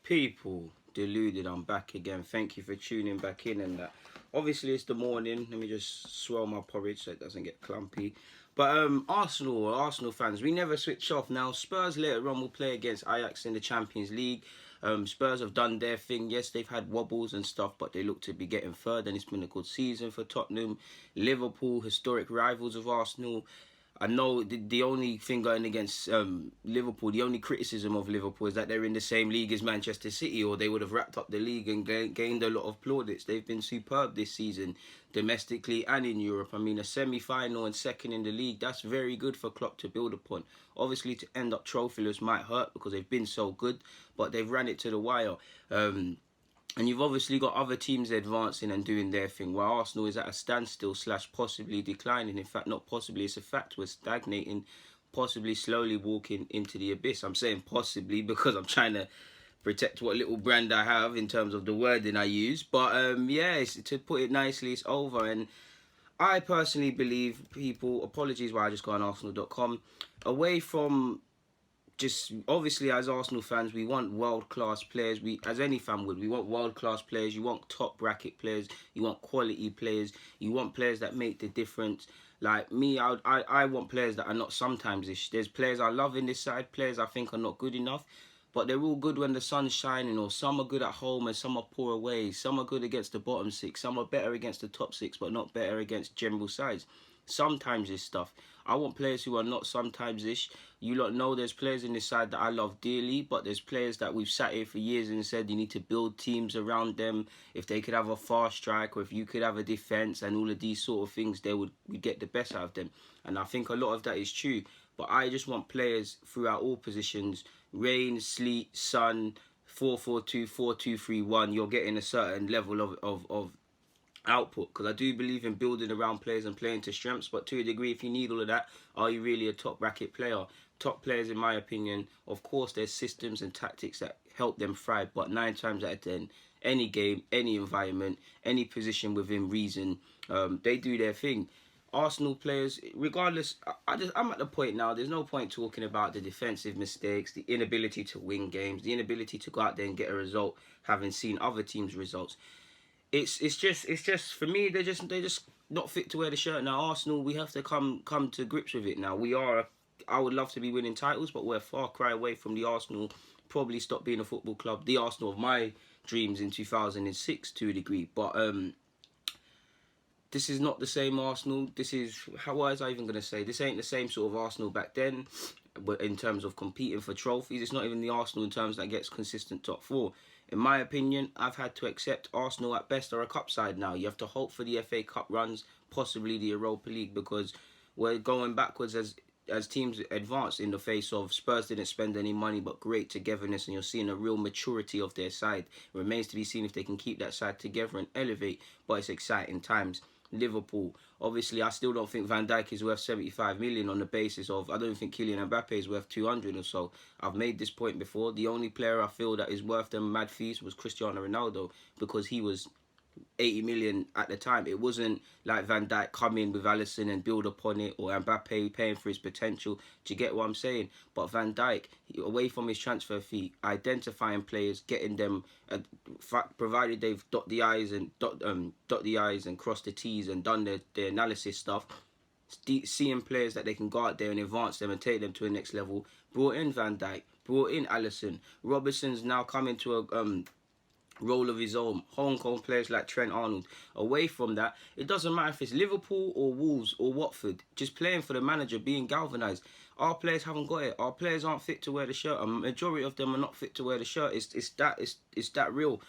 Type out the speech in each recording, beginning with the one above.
People, Deluded, I'm back again. Thank you for tuning back in and that. Obviously, it's the morning. Let me just swirl my porridge so it doesn't get clumpy. But Arsenal fans, we never switch off. Now, Spurs later on will play against Ajax in the Champions League. Spurs have done their thing. Yes, they've had wobbles and stuff, but they look to be getting further, and it's been a good season for Tottenham. Liverpool, historic rivals of Arsenal. I know the only thing going against Liverpool, the only criticism of Liverpool is that they're in the same league as Manchester City, or they would have wrapped up the league and gained a lot of plaudits. They've been superb this season, domestically and in Europe. I mean, a semi-final and second in the league, that's very good for Klopp to build upon. Obviously, to end up trophyless might hurt because they've been so good, but they've ran it to the wire. And you've obviously got other teams advancing and doing their thing, while Arsenal is at a standstill / possibly declining. In fact, not possibly, it's a fact. We're stagnating, possibly slowly walking into the abyss. I'm saying possibly because I'm trying to protect what little brand I have in terms of the wording I use. But yeah, to put it nicely, it's over. And I personally believe, people, apologies why I just go on Arsenal.com, away from just obviously as Arsenal fans, we want world-class players. We, as any fan would, we want world-class players. You want top bracket players. You want quality players. You want players that make the difference. Like me, I want players that are not sometimes-ish. There's players I love in this side, players I think are not good enough, but they're all good when the sun's shining, or some are good at home and some are poor away. Some are good against the bottom six. Some are better against the top six, but not better against general sides. Sometimes this stuff. I want players who are not sometimes-ish. You lot know there's players in this side that I love dearly, but there's players that we've sat here for years and said you need to build teams around them. If they could have a fast strike, or if you could have a defence and all of these sort of things, we'd get the best out of them. And I think a lot of that is true. But I just want players throughout all positions. Rain, sleet, sun, 4-4-2, 4-2-3-1. You're getting a certain level of output, because I do believe in building around players and playing to strengths, but to a degree, if you need all of that, are you really a top bracket player? Top players, in my opinion, of course there's systems and tactics that help them thrive, but 9 times out of 10, any game, any environment, any position within reason, they do their thing. Arsenal players, regardless, I'm at the point now, there's no point talking about the defensive mistakes, the inability to win games, the inability to go out there and get a result, having seen other teams' results. It's just for me, they're just not fit to wear the shirt now. Arsenal, we have to come to grips with it now. I would love to be winning titles, but we're a far cry away from the Arsenal. Probably stop being a football club, the Arsenal of my dreams in 2006 to a degree. But this is not the same Arsenal. This is, what was I even gonna say? This ain't the same sort of Arsenal back then, but in terms of competing for trophies, it's not even the Arsenal in terms that gets consistent top 4. In my opinion, I've had to accept Arsenal at best are a cup side now. You have to hope for the FA Cup runs, possibly the Europa League, because we're going backwards as teams advance in the face of Spurs didn't spend any money, but great togetherness, and you're seeing a real maturity of their side. It remains to be seen if they can keep that side together and elevate, but it's exciting times. Liverpool, obviously I still don't think Van Dijk is worth 75 million on the basis of, I don't think Kylian Mbappe is worth 200 or so. I've made this point before. The only player I feel that is worth them mad fees was Cristiano Ronaldo, because he was 80 million at the time. It wasn't like Van Dijk come in with Alisson and build upon it, or Mbappe paying for his potential. Do you get what I'm saying? But Van Dijk, away from his transfer fee, identifying players, getting them, provided they've dot the I's and crossed the T's and done their analysis stuff, seeing players that they can go out there and advance them and take them to the next level. Brought in Van Dijk, brought in Alisson. Robertson's now coming to a role of his own. Hong Kong players like Trent Arnold. Away from that, it doesn't matter if it's Liverpool or Wolves or Watford, just playing for the manager, being galvanised. Our players haven't got it. Our players aren't fit to wear the shirt. A majority of them are not fit to wear the shirt. It's that real.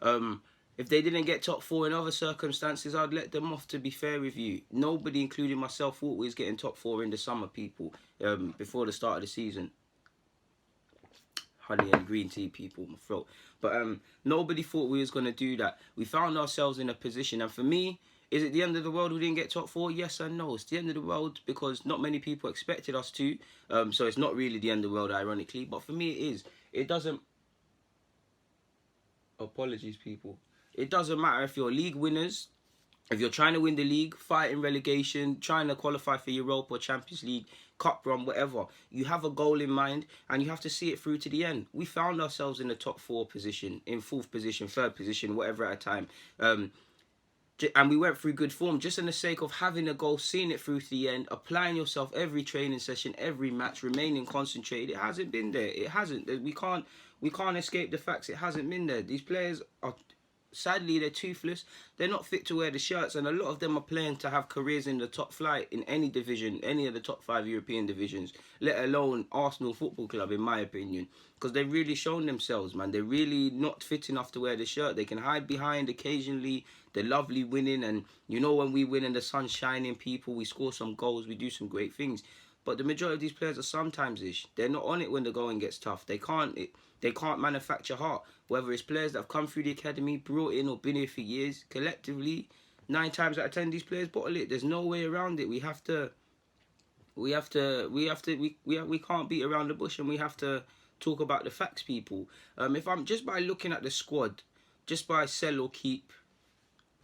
If they didn't get top 4 in other circumstances, I'd let them off, to be fair with you. Nobody, including myself, thought we was getting top 4 in the summer, people, before the start of the season. Honey and green tea, people, my throat. But nobody thought we was going to do that. We found ourselves in a position, and for me, is it the end of the world we didn't get top 4? Yes and no. It's the end of the world because not many people expected us to. So it's not really the end of the world, ironically. But for me, it is. It doesn't... Apologies, people. It doesn't matter if you're league winners, if you're trying to win the league, fighting relegation, trying to qualify for Europa or Champions League, cup run, whatever. You have a goal in mind and you have to see it through to the end. We found ourselves in the top 4 position, in 4th position, 3rd position, whatever at a time. And we went through good form just in the sake of having a goal, seeing it through to the end, applying yourself every training session, every match, remaining concentrated. It hasn't been there. It hasn't. We can't escape the facts. It hasn't been there. These players are, sadly, they're toothless. They're not fit to wear the shirts, and a lot of them are playing to have careers in the top flight in any division, any of the top 5 European divisions, let alone Arsenal Football Club, in my opinion, because they've really shown themselves, man. They're really not fit enough to wear the shirt. They can hide behind occasionally. They're lovely winning, and you know when we win and the sun's shining, people, we score some goals, we do some great things. But the majority of these players are sometimes ish. They're not on it when the going gets tough. They can't manufacture heart. Whether it's players that have come through the academy, brought in, or been here for years, collectively, 9 times out of 10 these players bottle it. There's no way around it. We can't beat around the bush, and we have to talk about the facts, people. If I'm just by looking at the squad, just by sell or keep.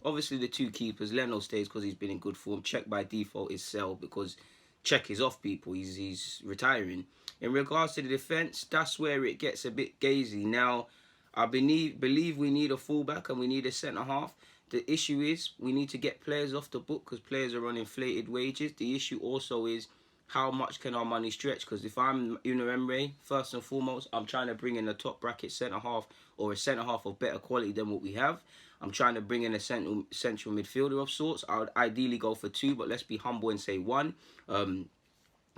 Obviously, the 2 keepers, Leno stays because he's been in good form. Czech by default is sell because Czech is off, people. He's retiring. In regards to the defence, that's where it gets a bit gazy. Now, I believe we need a fullback and we need a centre-half. The issue is we need to get players off the book because players are on inflated wages. The issue also is how much can our money stretch? Because if I'm Unai Emery, first and foremost, I'm trying to bring in a top bracket centre-half or a centre-half of better quality than what we have. I'm trying to bring in a central midfielder of sorts. I would ideally go for 2, but let's be humble and say 1.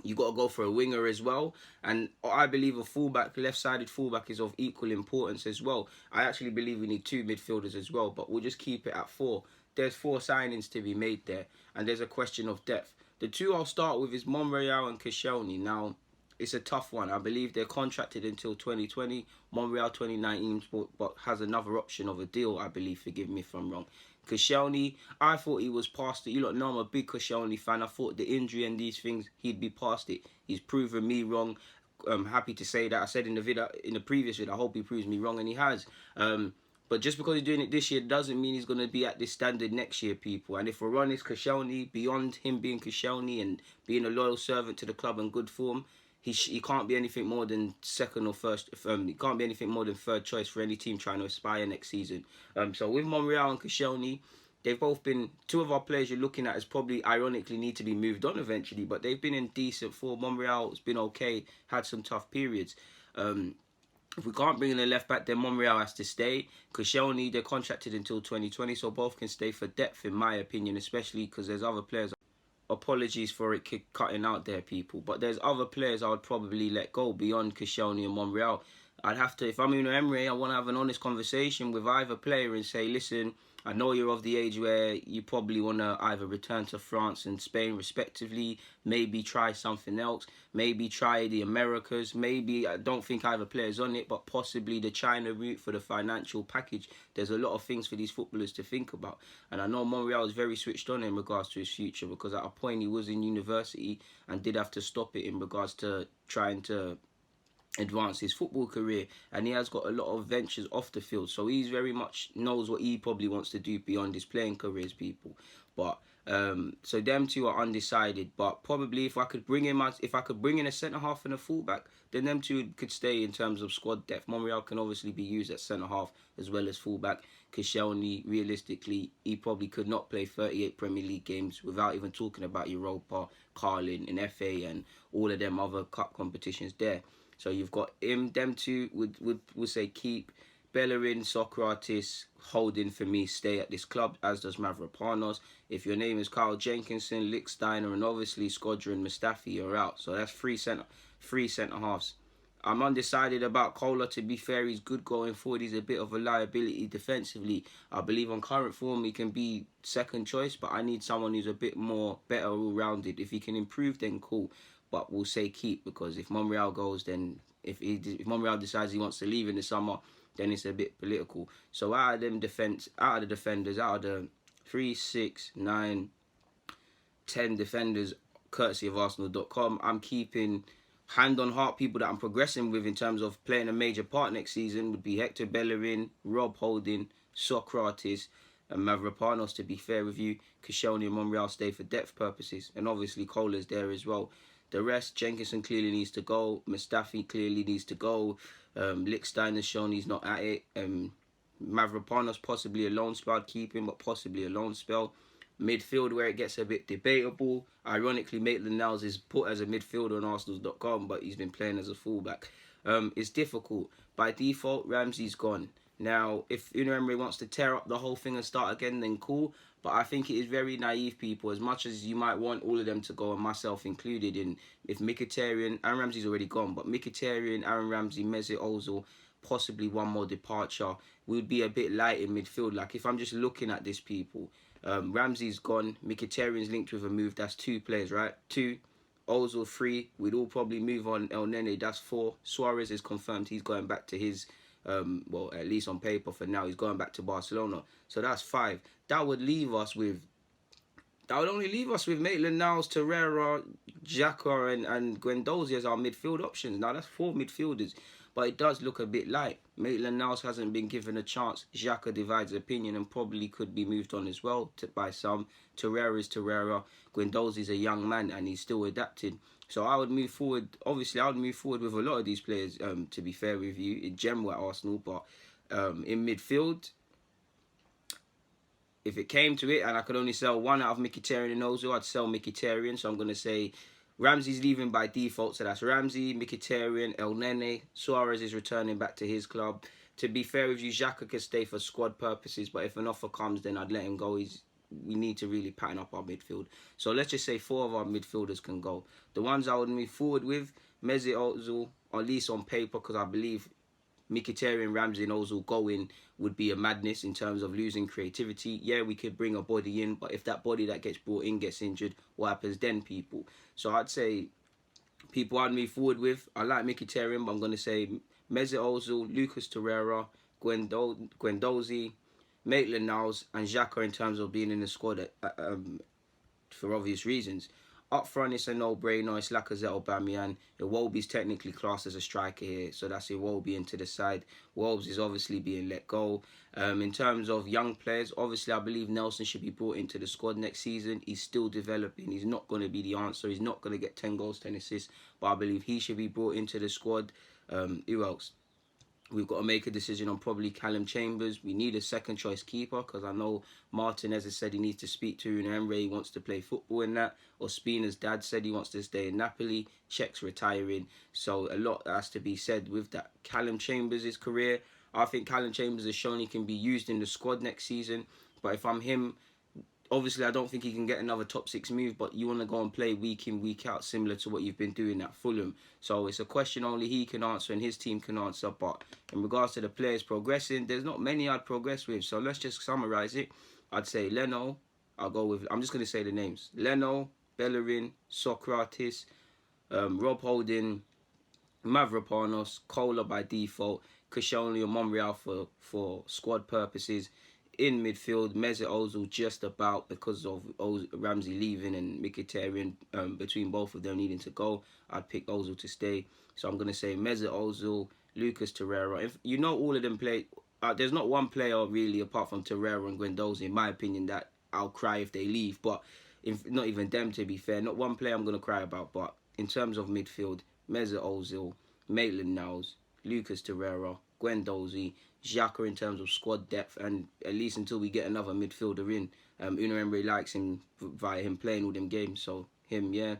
You got to go for a winger as well. And I believe a fullback, left-sided fullback, is of equal importance as well. I actually believe we need 2 midfielders as well, but we'll just keep it at 4. There's 4 signings to be made there, and there's a question of depth. The 2 I'll start with is Monreal and Koscielny. Now, it's a tough one. I believe they're contracted until 2020. Monreal 2019, but has another option of a deal, I believe. Forgive me if I'm wrong. Koscielny, I thought he was past it. You lot know I'm a big Koscielny fan. I thought the injury and these things, he'd be past it. He's proven me wrong. I'm happy to say that. I said in the previous video, I hope he proves me wrong, and he has. But just because he's doing it this year doesn't mean he's going to be at this standard next year, people. And if we're honest, Koscielny, beyond him being Koscielny and being a loyal servant to the club and good form, he can't be anything more than second or first. He can't be anything more than 3rd choice for any team trying to aspire next season. So with Monreal and Koscielny, they've both been 2 of our players you're looking at as probably ironically need to be moved on eventually, but they've been in decent form. Monreal has been okay, had some tough periods. If we can't bring in a left back, then Monreal has to stay. Koscielny, they're contracted until 2020, so both can stay for depth, in my opinion, especially because there's other players. Apologies for it cutting out there, people. But there's other players I would probably let go beyond Koscielny and Monreal. I'd have to, if I'm Unai Emery, I want to have an honest conversation with either player and say, listen, I know you're of the age where you probably want to either return to France and Spain respectively, maybe try something else, maybe try the Americas, maybe, I don't think either player's on it, but possibly the China route for the financial package. There's a lot of things for these footballers to think about. And I know Monreal is very switched on in regards to his future, because at a point he was in university and did have to stop it in regards to trying to advance his football career, and he has got a lot of ventures off the field, so he's very much knows what he probably wants to do beyond his playing careers, people. But so them 2 are undecided, but probably if I could bring in a centre half and a fullback, then them 2 could stay in terms of squad depth. Monreal can obviously be used at centre half as well as fullback. Koscielny, realistically, he probably could not play 38 Premier League games without even talking about Europa, Carling and FA and all of them other cup competitions there. So you've got him, them 2 would say keep. Bellerin, Socrates, Holding for me stay at this club, as does Mavropanos. If your name is Kyle Jenkinson, Lichtsteiner, and obviously Skodra and Mustafi, you're out. So that's 3 centre halves. I'm undecided about Kohler, to be fair. He's good going forward. He's a bit of a liability defensively. I believe on current form he can be 2nd choice, but I need someone who's a bit more better all-rounded. If he can improve, then cool. But we'll say keep, because if Monreal goes, then if Monreal decides he wants to leave in the summer, then it's a bit political. So out of the defenders, out of the 3, 6, 9, 10 defenders, courtesy of Arsenal.com, I'm keeping hand on heart people that I'm progressing with in terms of playing a major part next season would be Hector Bellerin, Rob Holding, Socrates, and Mavropanos, to be fair with you. Koscielny and Monreal stay for depth purposes, and obviously Kohler's there as well. The rest, Jenkinson clearly needs to go. Mustafi clearly needs to go. Lichtstein has shown he's not at it. Mavropanos possibly a loan spell, I'd keep him, but possibly a loan spell. Midfield where it gets a bit debatable. Ironically, Maitland-Niles is put as a midfielder on Arsenal.com, but he's been playing as a fullback. It's difficult. By default, Ramsey's gone. Now, if Unai Emery wants to tear up the whole thing and start again, then cool. But I think it is very naive, people. As much as you might want all of them to go, and myself included, in if Mkhitaryan, Aaron Ramsey's already gone, but Mkhitaryan, Aaron Ramsey, Mesut Ozil, possibly one more departure, would be a bit light in midfield. Like, if I'm just looking at this, people, Ramsey's gone, Mkhitaryan's linked with a move, that's 2 players, right? 2, Ozil 3, we'd all probably move on El Nene, that's 4. Suarez is confirmed, he's going back to his, well, at least on paper for now, he's going back to Barcelona. So that's 5. That would leave us with, that would only leave us with Maitland-Niles, Torreira, Xhaka and Guendouzi as our midfield options. Now that's 4 midfielders, but it does look a bit light. Maitland-Niles hasn't been given a chance. Xhaka divides opinion and probably could be moved on as well by some. Torreira is Torreira. Guendouzi's a young man and he's still adapted. So I would move forward. Obviously, I would move forward with a lot of these players, to be fair with you, in general at Arsenal. But in midfield, if it came to it and I could only sell one out of Mkhitaryan and Ozil, I'd sell Mkhitaryan. So I'm going to say Ramsey's leaving by default. So that's Ramsey, Mkhitaryan, El Nene. Suarez is returning back to his club. To be fair with you, Xhaka could stay for squad purposes. But if an offer comes, then I'd let him go. We need to really pattern up our midfield. So let's just say 4 of our midfielders can go. The ones I would move forward with, Mesut Ozil, or at least on paper, because I believe Mkhitaryan, Ramsey and Ozil going would be a madness in terms of losing creativity. Yeah, we could bring a body in, but if that body that gets brought in gets injured, what happens then, people? So I'd say people I'd move forward with, I like Mkhitaryan, but I'm going to say Mesut Ozil, Lucas Torreira, Guendouzi, Maitland-Niles and Xhaka in terms of being in the squad for obvious reasons. Up front, it's a no-brainer. It's Lacazette, Aubameyang. Iwobi's technically classed as a striker here, so that's Iwobi into the side. Wolves is obviously being let go. In terms of young players, obviously I believe Nelson should be brought into the squad next season. He's still developing. He's not going to be the answer. He's not going to get 10 goals, 10 assists, but I believe he should be brought into the squad. Who else? We've got to make a decision on probably Callum Chambers. We need a second choice keeper because I know Martinez has said he needs to speak to Unai Emery. He wants to play football in that. Or Spina's dad said he wants to stay in Napoli. Czech's retiring. So a lot has to be said with that. Callum Chambers' career. I think Callum Chambers has shown he can be used in the squad next season. But if I'm him, obviously I don't think he can get another top 6 move, but you want to go and play week in, week out, similar to what you've been doing at Fulham. So it's a question only he can answer and his team can answer. But in regards to the players progressing, there's not many I'd progress with. So let's just summarise it. I'd say Leno, I'm just going to say the names. Leno, Bellerin, Socrates, Rob Holding, Mavropanos, Kola by default, Koscielny and Monreal for squad purposes. In midfield, Mesut Ozil just about because of Ramsey leaving and Mkhitaryan, between both of them needing to go. I'd pick Ozil to stay. So I'm going to say Mesut Ozil, Lucas Torreira. If you know all of them play, there's not one player really apart from Torreira and Guendouzi, in my opinion, that I'll cry if they leave. But if not even them, to be fair, not one player I'm going to cry about. But in terms of midfield, Mesut Ozil, Maitland-Niles, Lucas Torreira, Guendouzi, Xhaka in terms of squad depth, and at least until we get another midfielder in. Unai Emery likes him via him playing all them games, so him, yeah.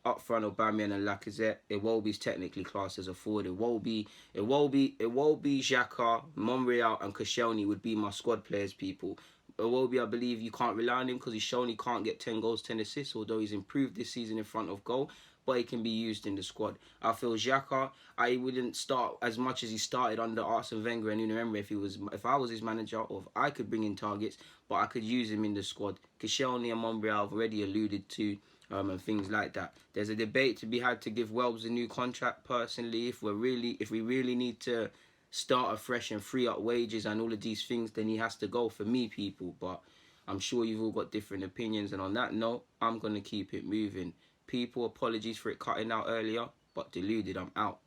Up front, Aubameyang and Lacazette. Iwobi's technically classed as a forward. Iwobi, Xhaka, Monreal and Koscielny would be my squad players, people. Iwobi, I believe you can't rely on him because he's shown he can't get 10 goals, 10 assists, although he's improved this season in front of goal. But he can be used in the squad. I feel Xhaka, I wouldn't start as much as he started under Arsene Wenger and Unai Emery if I was his manager, or if I could bring in targets, but I could use him in the squad. Koscielny and Monreal I've already alluded to, and things like that. There's a debate to be had to give Welbs a new contract. Personally, if we really need to start afresh and free up wages and all of these things, then he has to go, for me, people. But I'm sure you've all got different opinions, and on that note, I'm going to keep it moving. People, apologies for it cutting out earlier, but Deluded, I'm out.